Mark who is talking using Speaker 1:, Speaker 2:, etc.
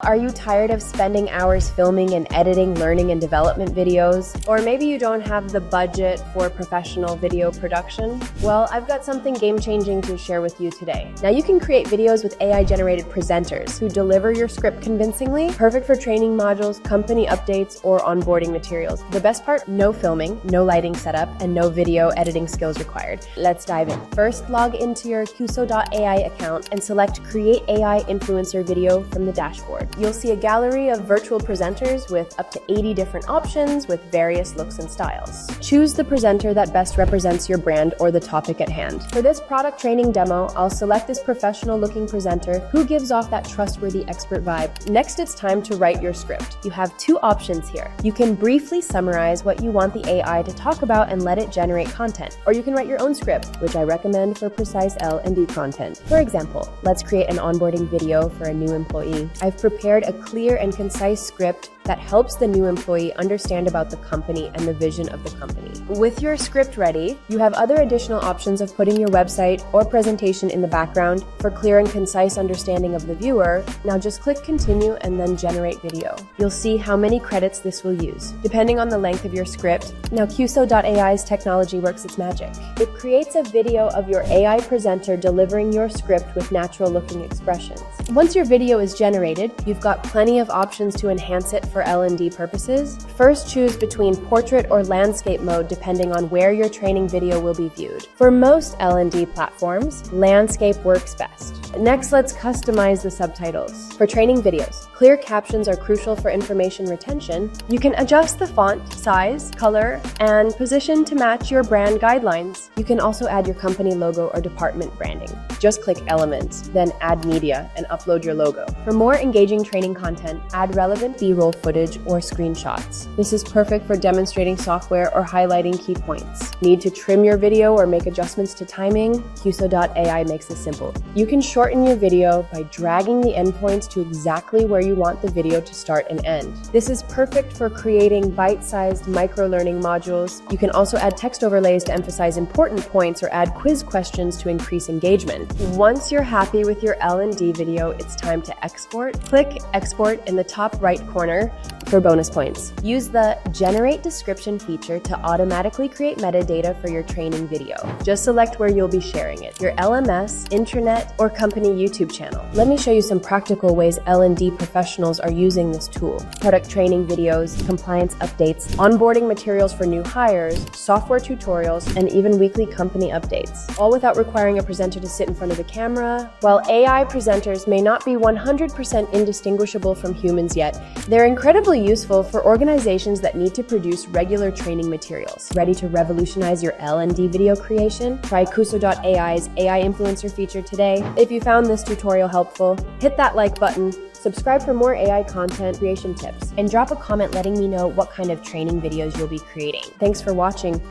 Speaker 1: Are you tired of spending hours filming and editing learning and development videos? Or maybe you don't have the budget for professional video production? Well, I've got something game-changing to share with you today. Now you can create videos with AI-generated presenters who deliver your script convincingly, perfect for training modules, company updates, or onboarding materials. The best part, no filming, no lighting setup, and no video editing skills required. Let's dive in. First, log into your quso.ai account and select Create AI Influencer Video from the dashboard. You'll see a gallery of virtual presenters with up to 80 different options with various looks and styles. Choose the presenter that best represents your brand or the topic at hand. For this product training demo, I'll select this professional-looking presenter who gives off that trustworthy expert vibe. Next, it's time to write your script. You have two options here. You can briefly summarize what you want the AI to talk about and let it generate content, or you can write your own script, which I recommend for precise L&D content. For example, let's create an onboarding video for a new employee. I've prepared a clear and concise script that helps the new employee understand about the company and the vision of the company. With your script ready, you have other additional options of putting your website or presentation in the background for clear and concise understanding of the viewer. Now just click continue and then generate video. You'll see how many credits this will use, depending on the length of your script. Now quso.ai's technology works its magic. It creates a video of your AI presenter delivering your script with natural looking expressions. Once your video is generated, you've got plenty of options to enhance it for L&D purposes. First, choose between portrait or landscape mode depending on where your training video will be viewed. For most L&D platforms, landscape works best. Next, let's customize the subtitles. For training videos, clear captions are crucial for information retention. You can adjust the font, size, color, and position to match your brand guidelines. You can also add your company logo or department branding. Just click Elements, then Add Media, and upload your logo. For more engaging training content, add relevant B-roll footage or screenshots. This is perfect for demonstrating software or highlighting key points. Need to trim your video or make adjustments to timing? quso.ai makes this simple. You can shorten your video by dragging the endpoints to exactly where you want the video to start and end. This is perfect for creating bite-sized micro-learning modules. You can also add text overlays to emphasize important points or add quiz questions to increase engagement. Once you're happy with your L&D video, it's time to export. Click Export in the top right corner for bonus points. Use the Generate Description feature to automatically create metadata for your training video. Just select where you'll be sharing it, your LMS, intranet, or company YouTube channel. Let me show you some practical ways L&D professionals are using this tool. Product training videos, compliance updates, onboarding materials for new hires, software tutorials, and even weekly company updates, all without requiring a presenter to sit in front of the camera. While AI presenters may not be 100% indistinguishable from humans yet, they're incredibly useful for organizations that need to produce regular training materials. Ready to revolutionize your L&D video creation? Try quso.ai's AI influencer feature today. If you found this tutorial helpful, hit that like button, subscribe for more AI content creation tips, and drop a comment letting me know what kind of training videos you'll be creating. Thanks for watching.